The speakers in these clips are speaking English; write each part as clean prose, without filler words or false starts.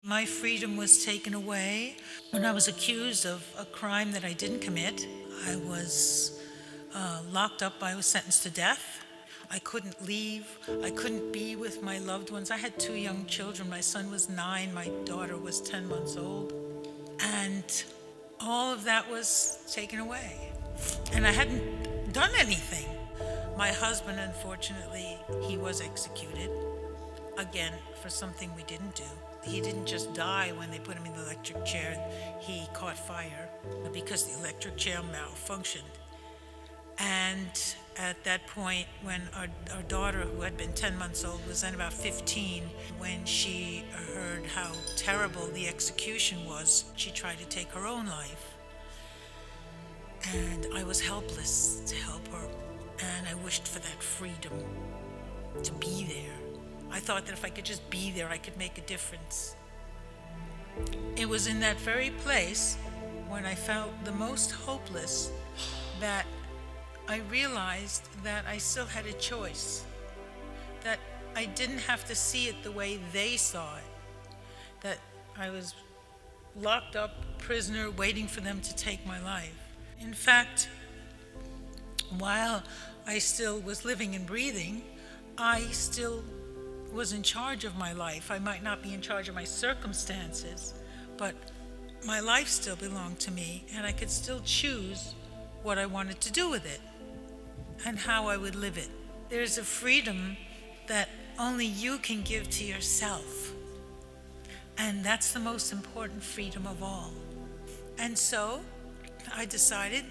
My freedom was taken away when I was accused of a crime that I didn't commit. I was locked up. I was sentenced to death. I couldn't leave. I couldn't be with my loved ones. I had 2 young children. My son was 9. My daughter was 10 months old. And all of that was taken away. And I hadn't done anything. My husband, unfortunately, he was executed, again, for something we didn't do. He didn't just die when they put him in the electric chair. He caught fire because the electric chair malfunctioned. And at that point, when our daughter, who had been 10 months old, was then about 15, when she heard how terrible the execution was, she tried to take her own life. And I was helpless to help her. And I wished for that freedom to be there. I thought that if I could just be there, I could make a difference. It was in that very place when I felt the most hopeless that I realized that I still had a choice, that I didn't have to see it the way they saw it, that I was locked up, prisoner, waiting for them to take my life. In fact, while I still was living and breathing, I still was in charge of my life. I might not be in charge of my circumstances, but my life still belonged to me, and I could still choose what I wanted to do with it and how I would live it. There's a freedom that only you can give to yourself, and that's the most important freedom of all. And so I decided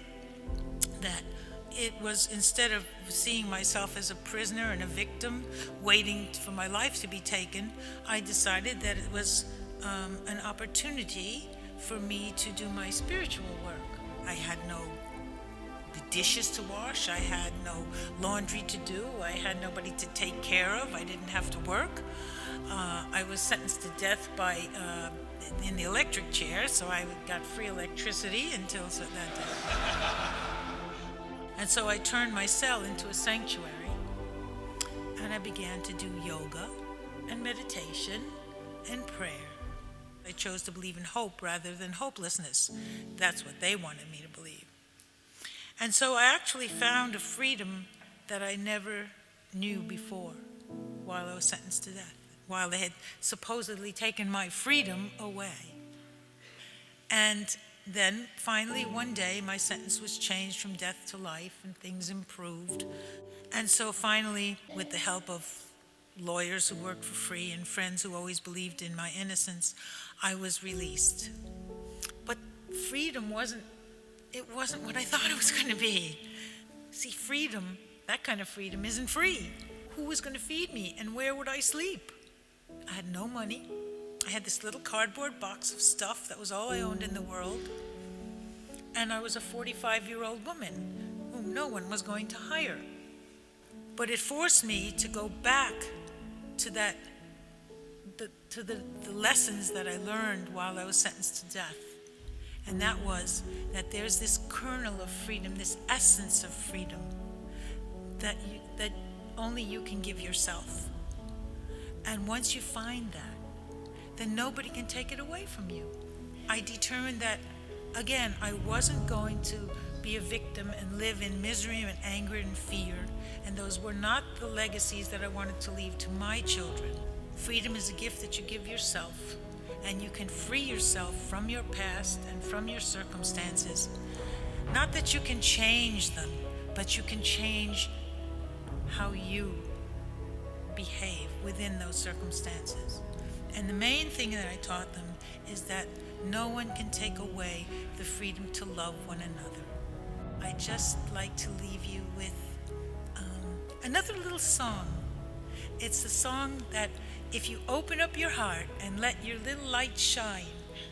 that it was, instead of seeing myself as a prisoner and a victim waiting for my life to be taken, I decided that it was an opportunity for me to do my spiritual work. I had no dishes to wash, I had no laundry to do, I had nobody to take care of, I didn't have to work. I was sentenced to death in the electric chair, so I got free electricity until that day. And so I turned my cell into a sanctuary, and I began to do yoga and meditation and prayer. I chose to believe in hope rather than hopelessness. That's what they wanted me to believe. And so I actually found a freedom that I never knew before while I was sentenced to death, while they had supposedly taken my freedom away. And then, finally, one day, my sentence was changed from death to life, and things improved. And so finally, with the help of lawyers who worked for free and friends who always believed in my innocence, I was released. But freedom wasn't what I thought it was going to be. See, freedom, that kind of freedom, isn't free. Who was going to feed me, and where would I sleep? I had no money. I had this little cardboard box of stuff that was all I owned in the world. And I was a 45-year-old woman whom no one was going to hire. But it forced me to go back to the lessons that I learned while I was sentenced to death. And that was that there's this kernel of freedom, this essence of freedom that only you can give yourself. And once you find that, then nobody can take it away from you. I determined that, again, I wasn't going to be a victim and live in misery and anger and fear, and those were not the legacies that I wanted to leave to my children. Freedom is a gift that you give yourself, and you can free yourself from your past and from your circumstances. Not that you can change them, but you can change how you behave within those circumstances. And the main thing that I taught them is that no one can take away the freedom to love one another. I just like to leave you with another little song. It's a song that if you open up your heart and let your little light shine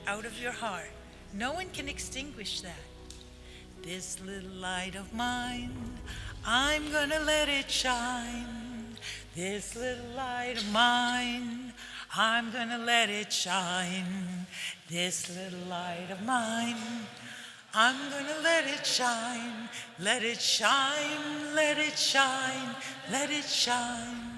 out of your heart, no one can extinguish that. This little light of mine, I'm gonna let it shine. This little light of mine, I'm gonna let it shine. This little light of mine, I'm gonna let it shine. Let it shine, let it shine, let it shine.